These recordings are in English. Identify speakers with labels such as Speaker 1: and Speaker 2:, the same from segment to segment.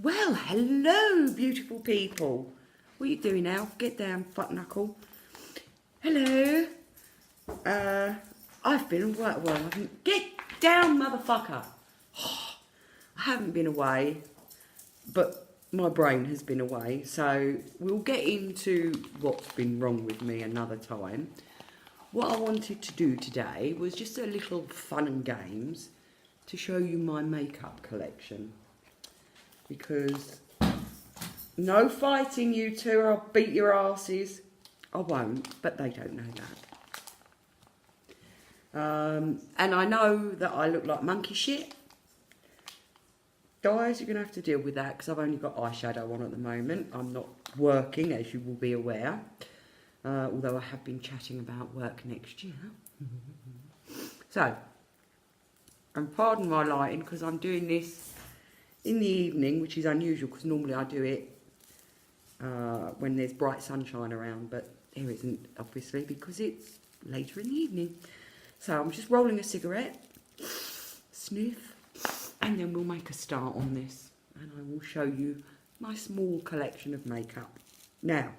Speaker 1: Well, hello, beautiful people. What are you doing now? Get down, fuck knuckle. Hello. I've been away. Well, I haven't. Get down, motherfucker. I haven't been away, but my brain has been away. So we'll get into what's been wrong with me another time. What I wanted to do today was just a little fun and games to show you my makeup collection. Because no fighting, you two, or I'll beat your asses. I won't, but they don't know that. And I know that I look like monkey shit. Guys, you're going to have to deal with that because I've only got eyeshadow on at the moment. I'm not working, as you will be aware. Although I have been chatting about work next year. So, and pardon my lighting because I'm doing this in the evening, which is unusual because normally I do it when there's bright sunshine around, but there isn't, obviously, because it's later in the evening. So I'm just rolling a cigarette, sniff, and then we'll make a start on this, and I will show you my small collection of makeup. Now,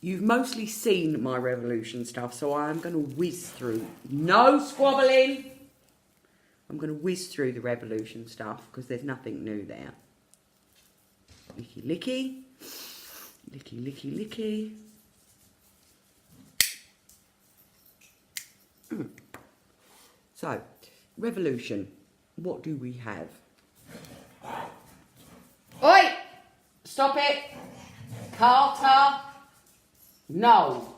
Speaker 1: you've mostly seen my Revolution stuff, so I'm going to whiz through. No squabbling! I'm going to whiz through the Revolution stuff because there's nothing new there. Licky, licky. Licky, licky, licky. So, Revolution. What do we have? Oi! Stop it! Carter! No!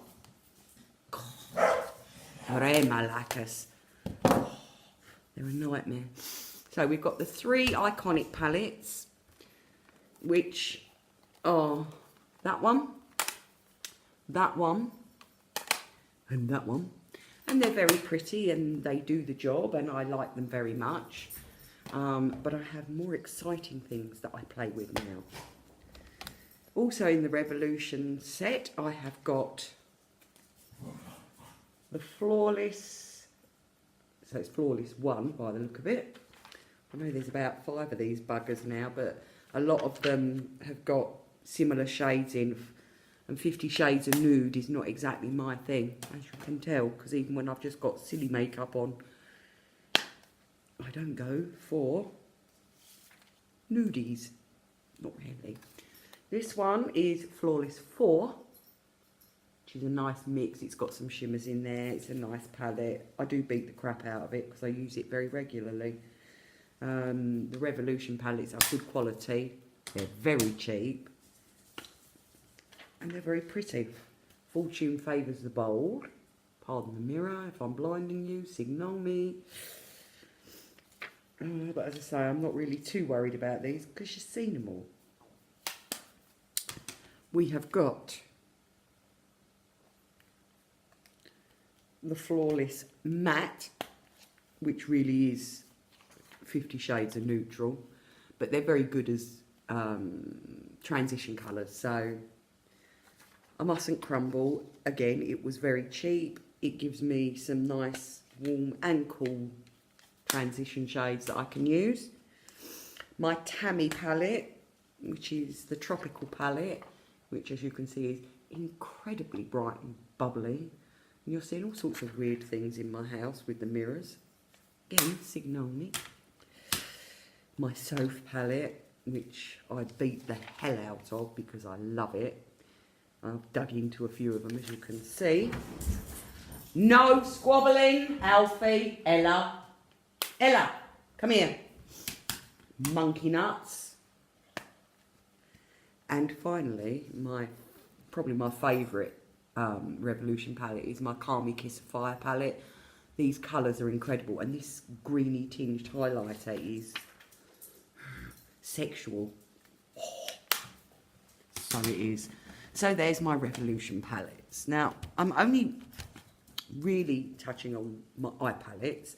Speaker 1: Hooray, Malacus. They're a nightmare. So we've got the three iconic palettes, which are that one, and that one. And they're very pretty and they do the job and I like them very much. But I have more exciting things that I play with now. Also in the Revolution set, I have got the Flawless. So it's Flawless 1 by the look of it. I know there's about 5 of these buggers now, but a lot of them have got similar shades in. And 50 Shades of Nude is not exactly my thing, as you can tell, because even when I've just got silly makeup on, I don't go for nudies. Not really. This one is Flawless 4. Which is a nice mix. It's got some shimmers in there. It's a nice palette. I do beat the crap out of it because I use it very regularly. The Revolution palettes are good quality. They're very cheap. And they're very pretty. Fortune favours the bold. Pardon the mirror. If I'm blinding you, signal me. But as I say, I'm not really too worried about these because you've seen them all. We have got the Flawless Matte, which really is 50 Shades of Neutral, but they're very good as transition colours, so I mustn't crumble. Again, it was very cheap. It gives me some nice, warm and cool transition shades that I can use. My Tammy palette, which is the Tropical palette, which as you can see is incredibly bright and bubbly. And you're seeing all sorts of weird things in my house with the mirrors. Again, signal me. My Soph palette, which I beat the hell out of because I love it. I've dug into a few of them, as you can see. No squabbling, Alfie, Ella. Ella, come here. Monkey nuts. And finally, probably my favourite Revolution palette is my Calm Me Kiss Fire palette. These colours are incredible, and this greeny tinged highlighter is sexual. Oh, so it is. So there's my Revolution palettes. Now, I'm only really touching on my eye palettes,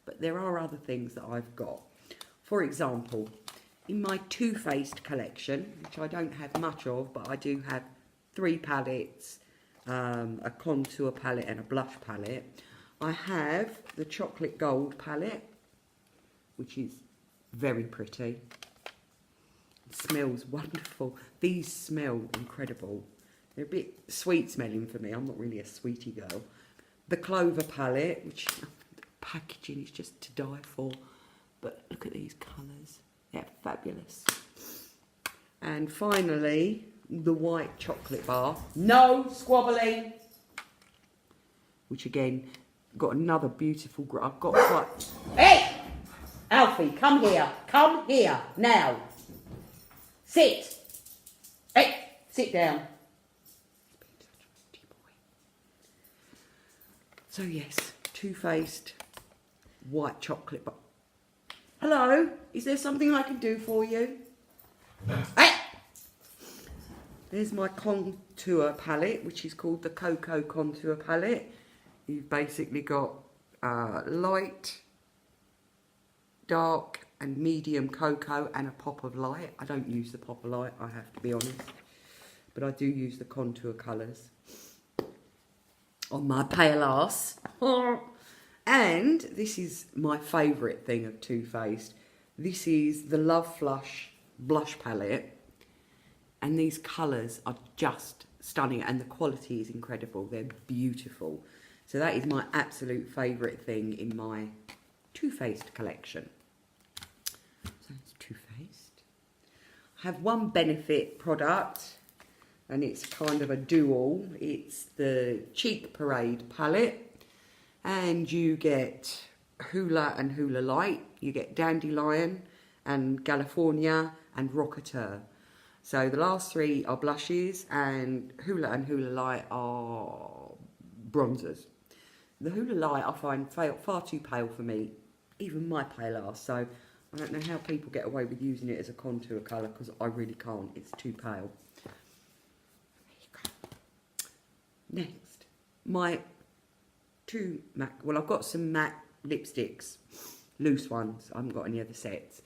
Speaker 1: but there are other things that I've got. For example, in my Too Faced collection, which I don't have much of, but I do have 3 palettes, a contour palette and a blush palette. I have the Chocolate Gold palette, which is very pretty. smells wonderful. These smell incredible. They're a bit sweet smelling for me. I'm not really a sweetie girl. The Clover palette, which the packaging is just to die for. But look at these colours. They're fabulous. And finally, the white chocolate bar. No squabbling. Which again, got another beautiful... I've got quite... Hey! Alfie, come here. Come here. Now. Sit. Hey, sit down. So yes, Too Faced white chocolate bar. Hello, is there something I can do for you? Hey! There's my contour palette, which is called the Cocoa Contour Palette. You've basically got light, dark and medium cocoa and a pop of light. I don't use the pop of light, I have to be honest. But I do use the contour colours on my pale arse. And this is my favourite thing of Too Faced. This is the Love Flush blush palette. And these colours are just stunning and the quality is incredible. They're beautiful. So that is my absolute favourite thing in my Too Faced collection. So it's Too Faced. I have one Benefit product and it's kind of a dual. It's the Cheek Parade palette and you get Hoola and Hoola Light. You get Dandelion and California and Rocketeur. So the last three are blushes and Hoola Light are bronzers. The Hoola Light I find far too pale for me, even my pale arse. So I don't know how people get away with using it as a contour colour because I really can't. It's too pale. There you go. Next, my two MAC. Well, I've got some MAC lipsticks, loose ones. I haven't got any other sets.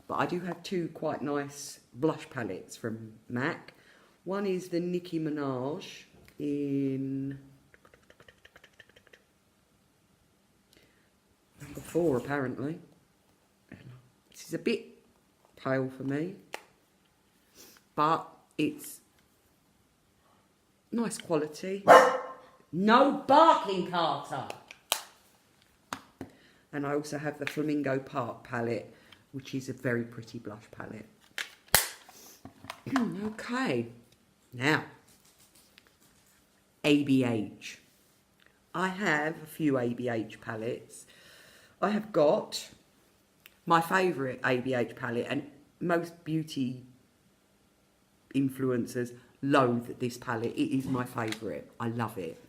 Speaker 1: But I do have two quite nice blush palettes from MAC. One is the Nicki Minaj in number 4 apparently. This is a bit pale for me, but it's nice quality. No barking, Carter! And I also have the Flamingo Park palette, which is a very pretty blush palette. Okay, now, ABH. I have a few ABH palettes. I have got my favourite ABH palette, and most beauty influencers loathe this palette. It is my favourite. I love it.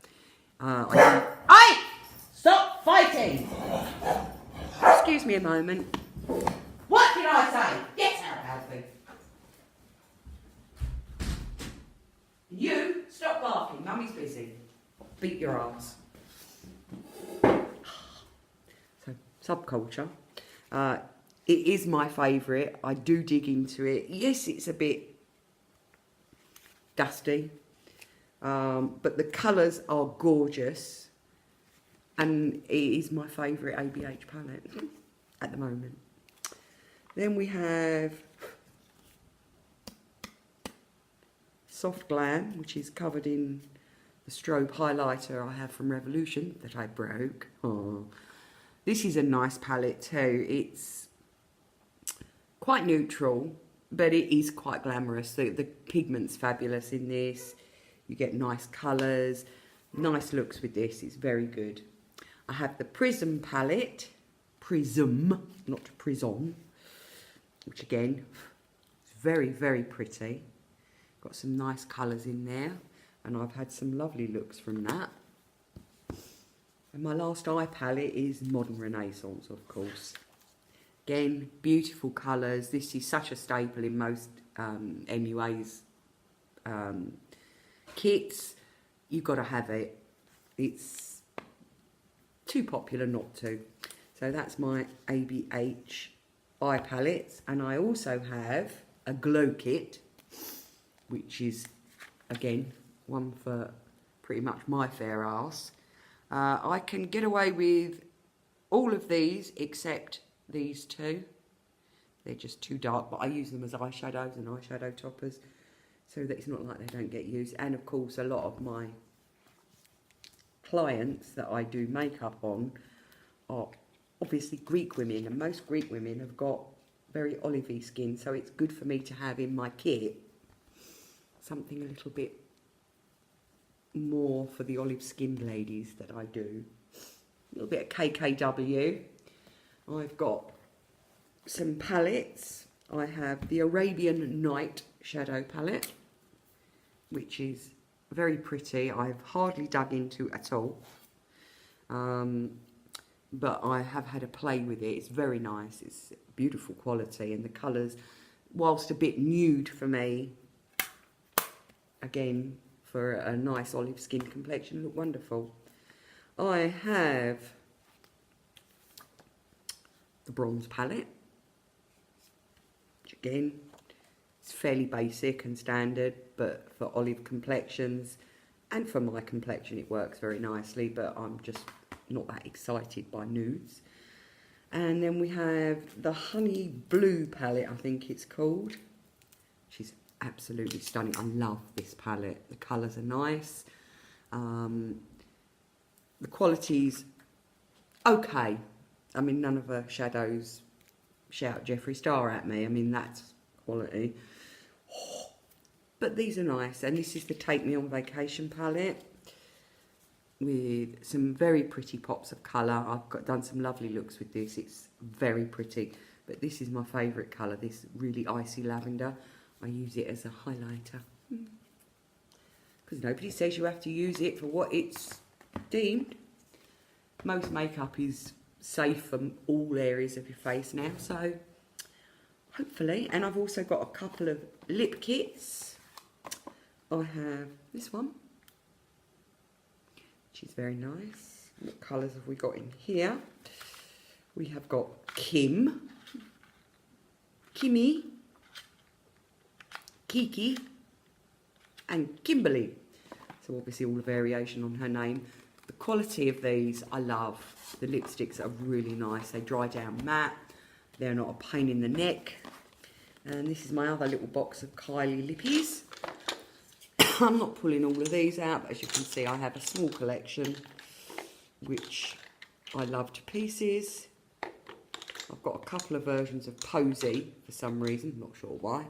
Speaker 1: Hey! Stop fighting! Excuse me a moment. What did I say? Get out, Alfie. You, stop barking. Mummy's busy. Beat your ass. So, Subculture. It is my favourite. I do dig into it. Yes, it's a bit dusty. But the colours are gorgeous. And it is my favourite ABH palette at the moment. Then we have Soft Glam, which is covered in the strobe highlighter I have from Revolution that I broke. Oh. This is a nice palette too. It's quite neutral, but it is quite glamorous. The pigment's fabulous in this. You get nice colours, nice looks with this. It's very good. I have the Prism palette. Prism, not Prison. Which again, is very, very pretty. Got some nice colours in there. And I've had some lovely looks from that. And my last eye palette is Modern Renaissance, of course. Again, beautiful colours. This is such a staple in most MUA's kits. You've got to have it. It's too popular not to. So that's my ABH eye palettes, and I also have a glow kit, which is again one for pretty much my fair arse. I can get away with all of these except these two. They're just too dark, but I use them as eyeshadows and eyeshadow toppers, so that it's not like they don't get used. And of course, a lot of my clients that I do makeup on are obviously Greek women, and most Greek women have got very olivey skin, so it's good for me to have in my kit something a little bit more for the olive skinned ladies that I do. A little bit of KKW. I've got some palettes. I have the Arabian Night shadow palette, which is very pretty. I've hardly dug into at all, but I have had a play with it. It's very nice. It's beautiful quality, and the colours, whilst a bit nude for me, again for a nice olive skin complexion, look wonderful. I have the bronze palette, which again, it's fairly basic and standard, but for olive complexions and for my complexion it works very nicely, but I'm just not that excited by nudes. And then we have the Honey Blue palette, I think it's called, which is absolutely stunning. I love this palette. The colours are nice. The quality's okay. I mean, none of her shadows shout Jeffree Star at me. I mean, that's quality. But these are nice. And this is the Take Me On Vacation palette with some very pretty pops of colour. I've done some lovely looks with this. It's very pretty. But this is my favourite colour, this really icy lavender. I use it as a highlighter. Because nobody says you have to use it for what it's deemed. Most makeup is safe from all areas of your face now, so hopefully. And I've also got a couple of lip kits. I have this one, which is very nice. What colours have we got in here? We have got Kim, Kimmy, Kiki, and Kimberly. So obviously all the variation on her name. The quality of these I love. The lipsticks are really nice. They dry down matte. They're not a pain in the neck. And this is my other little box of Kylie lippies. I'm not pulling all of these out, but as you can see, I have a small collection, which I love to pieces. I've got a couple of versions of Posy for some reason, not sure why.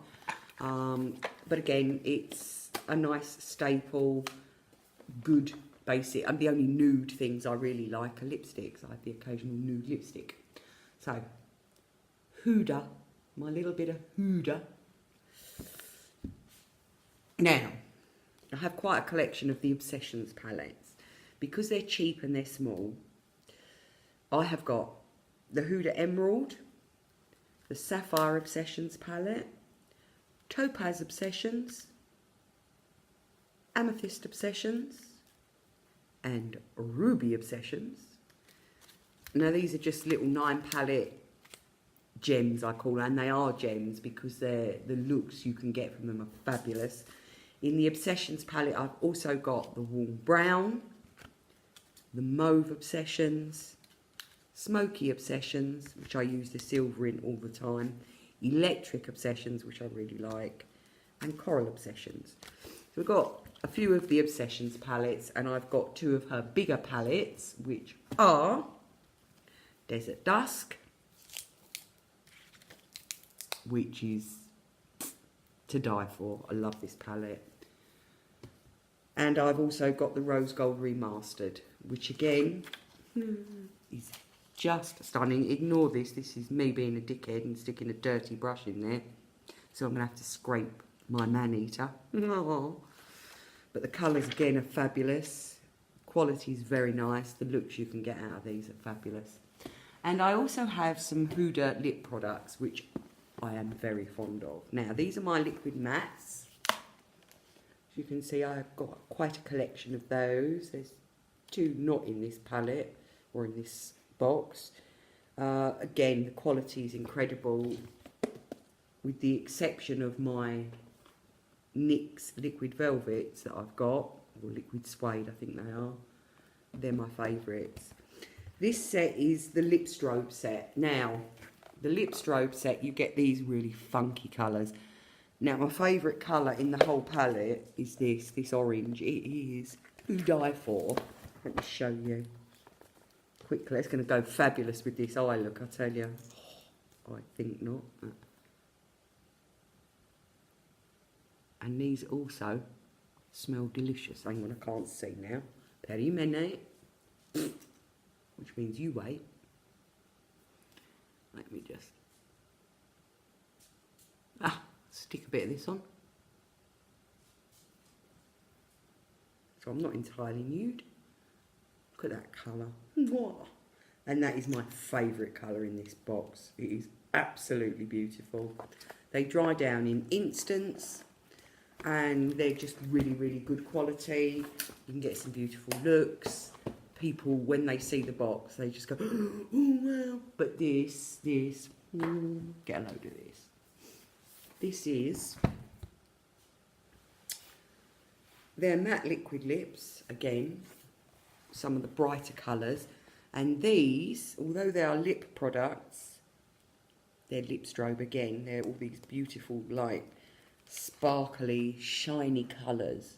Speaker 1: But again, it's a nice staple, good basic. And the only nude things I really like are lipsticks. I have the occasional nude lipstick. So, Huda, my little bit of Huda. Now, I have quite a collection of the Obsessions palettes. Because they're cheap and they're small, I have got the Huda Emerald, the Sapphire Obsessions palette, Topaz Obsessions, Amethyst Obsessions, and Ruby Obsessions. Now these are just little 9 palette gems, I call them, and they are gems because the looks you can get from them are fabulous. In the Obsessions palette, I've also got the Warm Brown, the Mauve Obsessions, Smoky Obsessions, which I use the silver in all the time, Electric Obsessions, which I really like, and Coral Obsessions. So we've got a few of the Obsessions palettes, and I've got 2 of her bigger palettes, which are Desert Dusk, which is to die for. I love this palette. And I've also got the Rose Gold Remastered, which again is just stunning. Ignore this. This is me being a dickhead and sticking a dirty brush in there. So I'm going to have to scrape my man-eater. But the colours again are fabulous. Quality is very nice. The looks you can get out of these are fabulous. And I also have some Huda lip products, which I am very fond of. Now, these are my liquid mattes. As you can see, I've got quite a collection of those. There's 2 not in this palette or in this box. Again, the quality is incredible, with the exception of my NYX liquid velvets that I've got, or liquid suede, I think they are. They're my favourites. This set is the lip strobe set. Now, the lip strobe set, you get these really funky colours. Now, my favourite colour in the whole palette is this orange. It is to die for. Let me show you quickly. It's going to go fabulous with this eye look, I tell you. Oh, I think not. And these also smell delicious. Hang on, I can't see now. Very many. Which means you wait. Let me just... stick a bit of this on. So I'm not entirely nude. Look at that colour. And that is my favourite colour in this box. It is absolutely beautiful. They dry down in instants and they're just really, really good quality. You can get some beautiful looks. People, when they see the box, they just go, oh wow. But this, get a load of this. This is their matte liquid lips, again, some of the brighter colours. And these, although they are lip products, they're lip strobe again. They're all these beautiful, light, sparkly, shiny colours.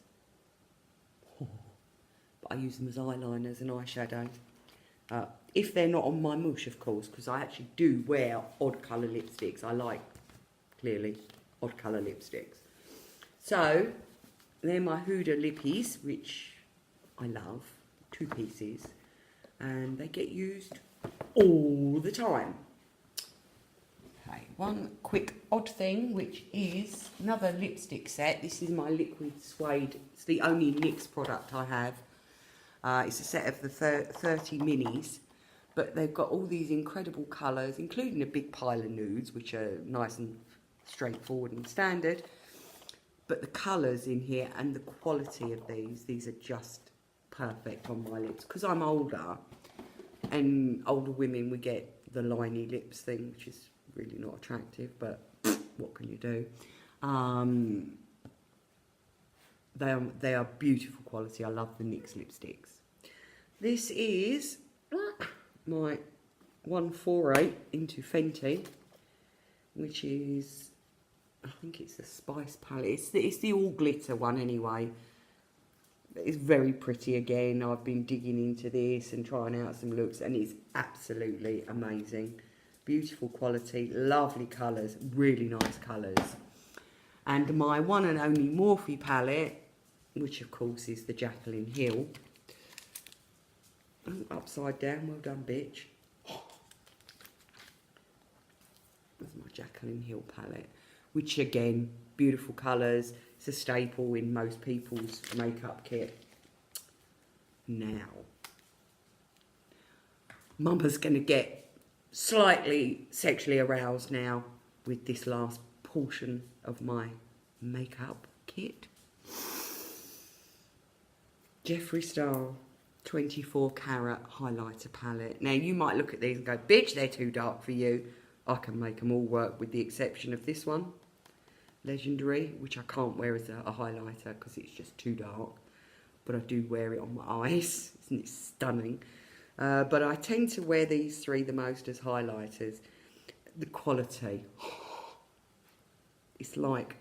Speaker 1: But I use them as eyeliners and eyeshadow. If they're not on my mush, of course, because I actually do wear odd colour lipsticks. I like, clearly, odd colour lipsticks. So, they're my Huda lippies, which I love. 2 pieces. And they get used all the time. Okay, one quick odd thing, which is another lipstick set. This is my liquid suede. It's the only NYX product I have. It's a set of the 30 minis, but they've got all these incredible colours, including a big pile of nudes, which are nice and straightforward and standard. But the colours in here and the quality of these are just perfect on my lips. Because I'm older, and older women, we get the liney lips thing, which is really not attractive, but what can you do? They are beautiful quality. I love the NYX lipsticks. This is my 148 into Fenty, which is, I think it's the Spice palette. It's the all glitter one anyway. It's very pretty again. I've been digging into this and trying out some looks, and it's absolutely amazing. Beautiful quality, lovely colours, really nice colours. And my one and only Morphe palette, which of course is the Jaclyn Hill. Oh, upside down, well done, bitch. That's my Jaclyn Hill palette, which again, beautiful colours. It's a staple in most people's makeup kit. Now, Mama's going to get slightly sexually aroused now with this last portion of my makeup kit. Jeffree Star 24 karat highlighter palette. Now, you might look at these and go, bitch, they're too dark for you. I can make them all work with the exception of this one. Legendary, which I can't wear as a highlighter because it's just too dark, but I do wear it on my eyes. Isn't it stunning? But I tend to wear these 3 the most as highlighters. The quality, it's like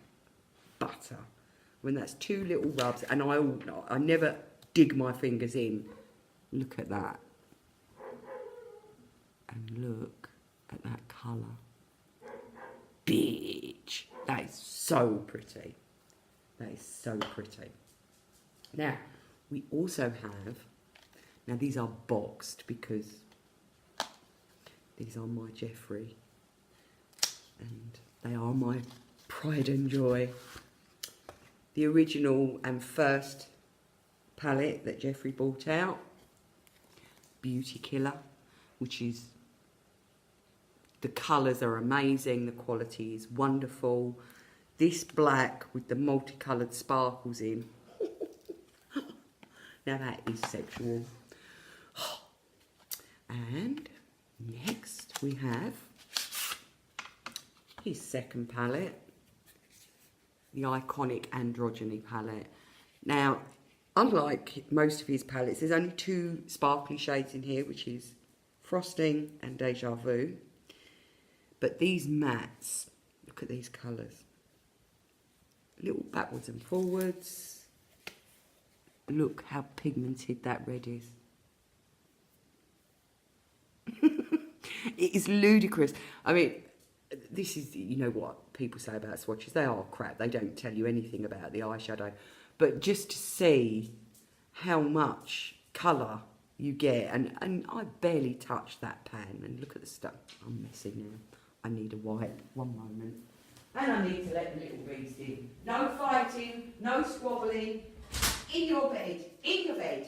Speaker 1: butter. I mean, that's 2 little rubs, and I never dig my fingers in. Look at that, and look at that colour. Bitch, that is so pretty. That is so pretty. Now, we also have, now these are boxed because these are my Jeffree, and they are my pride and joy. The original and first palette that Jeffree brought out, Beauty Killer, which is, the colours are amazing, the quality is wonderful. This black with the multicoloured sparkles in. Now that is sexual. And next we have his second palette, the iconic Androgyny palette. Now, unlike most of his palettes, there's only 2 sparkly shades in here, which is Frosting and Deja Vu. But these mattes, look at these colours. Little backwards and forwards. Look how pigmented that red is. It is ludicrous. I mean, this is, you know what people say about swatches. They are crap. They don't tell you anything about the eyeshadow. But just to see how much colour you get. And I barely touched that pan. And look at the stuff. I'm messy now. I need a wipe. One moment. And I need to let the little beast in. No fighting. No squabbling. In your bed. In your bed.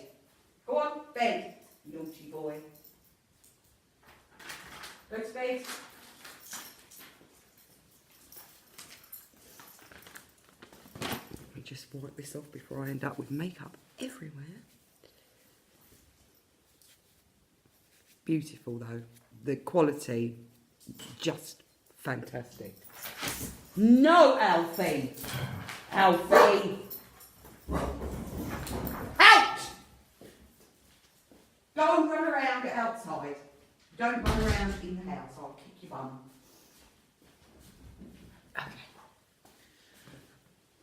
Speaker 1: Go on, bed. Naughty boy. Go to bed. Let me just wipe this off before I end up with makeup everywhere. Beautiful though. The quality, just fantastic. No, Alfie! Alfie! Out! Don't run around outside. Don't run around in the house. I'll kick your bum. Okay.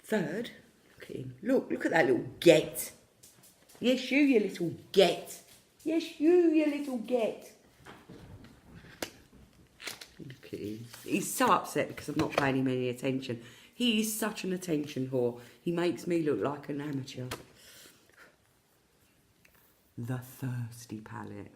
Speaker 1: Third, look at him. Look at that little get. Yes, you little get. Yes, you little get. Look at him. He's so upset because I'm not paying him any attention. He is such an attention whore. He makes me look like an amateur. The Thirsty palette.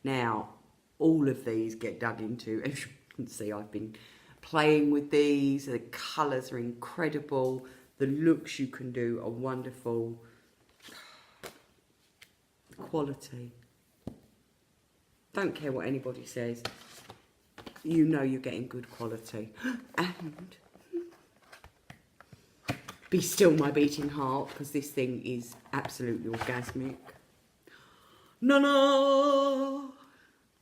Speaker 1: Now, all of these get dug into. As you can see, I've been playing with these. The colours are incredible. The looks you can do are wonderful. Quality. Don't care what anybody says. You know you're getting good quality. And be still my beating heart, because this thing is absolutely orgasmic. No.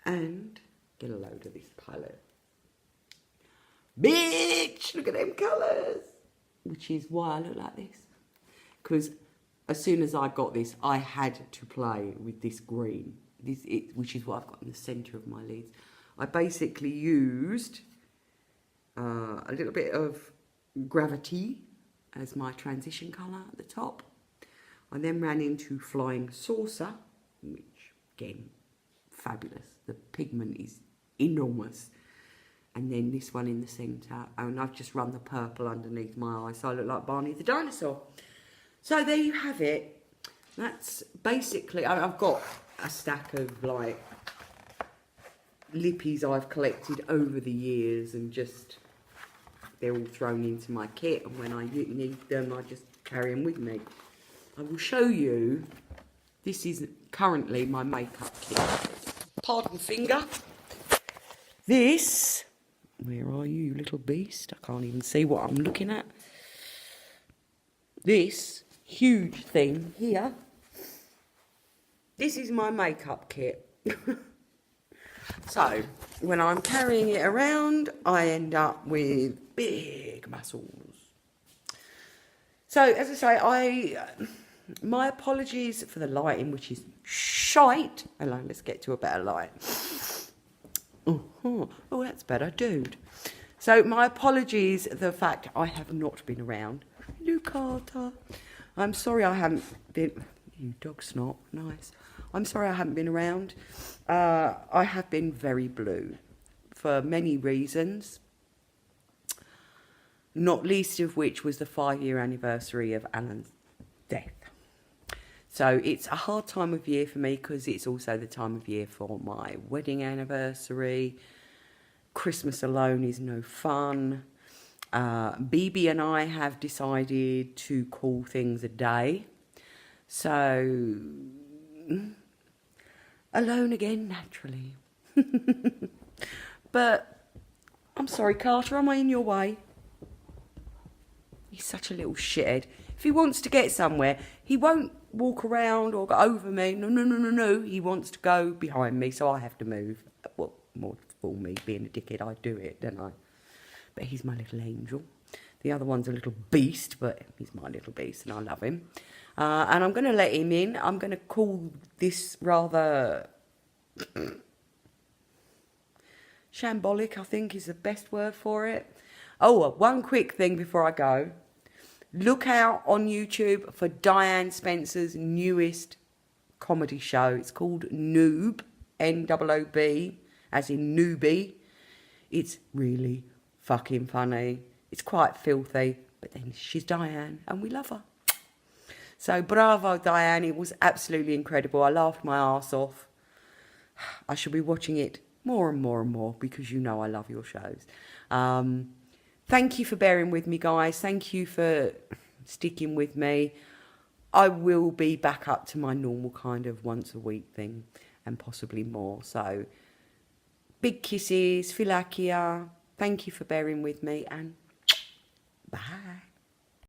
Speaker 1: And get a load of this palette. Bitch, look at them colours. Which is why I look like this. Because as soon as I got this, I had to play with this green. Which is what I've got in the centre of my lids. I basically used a little bit of Gravity as my transition colour at the top. I then ran into Flying Saucer, which, again, fabulous. The pigment is enormous. And then this one in the centre. And I've just run the purple underneath my eye, so I look like Barney the dinosaur. So there you have it. That's basically, I've got a stack of like lippies I've collected over the years, and just they're all thrown into my kit, and when I need them I just carry them with me. I will show you, this is currently my makeup kit. Pardon finger. This, where are you little beast? I can't even see what I'm looking at. This huge thing here, this is my makeup kit. So, when I'm carrying it around, I end up with big muscles. So, as I say, my apologies for the lighting, which is shite. Hello, let's get to a better light. Oh, that's better, dude. So, my apologies for the fact I have not been around. Hello, Carter. I'm sorry I haven't been... You dog snot, nice. I'm sorry I haven't been around. I have been very blue for many reasons, not least of which was the 5-year anniversary of Alan's death. So it's a hard time of year for me, because it's also the time of year for my wedding anniversary. Christmas alone is no fun. BB and I have decided to call things a day. So, alone again, naturally. But, I'm sorry, Carter, am I in your way? He's such a little shithead. If he wants to get somewhere, he won't walk around or go over me. No. He wants to go behind me, so I have to move. Well, more for me being a dickhead, I do it, don't I? But he's my little angel. The other one's a little beast, but he's my little beast and I love him. And I'm going to let him in. I'm going to call this rather Shambolic, I think, is the best word for it. Oh, one quick thing before I go. Look out on YouTube for Diane Spencer's newest comedy show. It's called Noob, N-O-O-B, as in newbie. It's really fucking funny. It's quite filthy, but then she's Diane and we love her. So bravo, Diane. It was absolutely incredible. I laughed my arse off. I shall be watching it more and more and more because you know I love your shows. Thank you for bearing with me, guys. Thank you for sticking with me. I will be back up to my normal kind of once a week thing and possibly more. So big kisses, Philakia. Thank you for bearing with me and bye.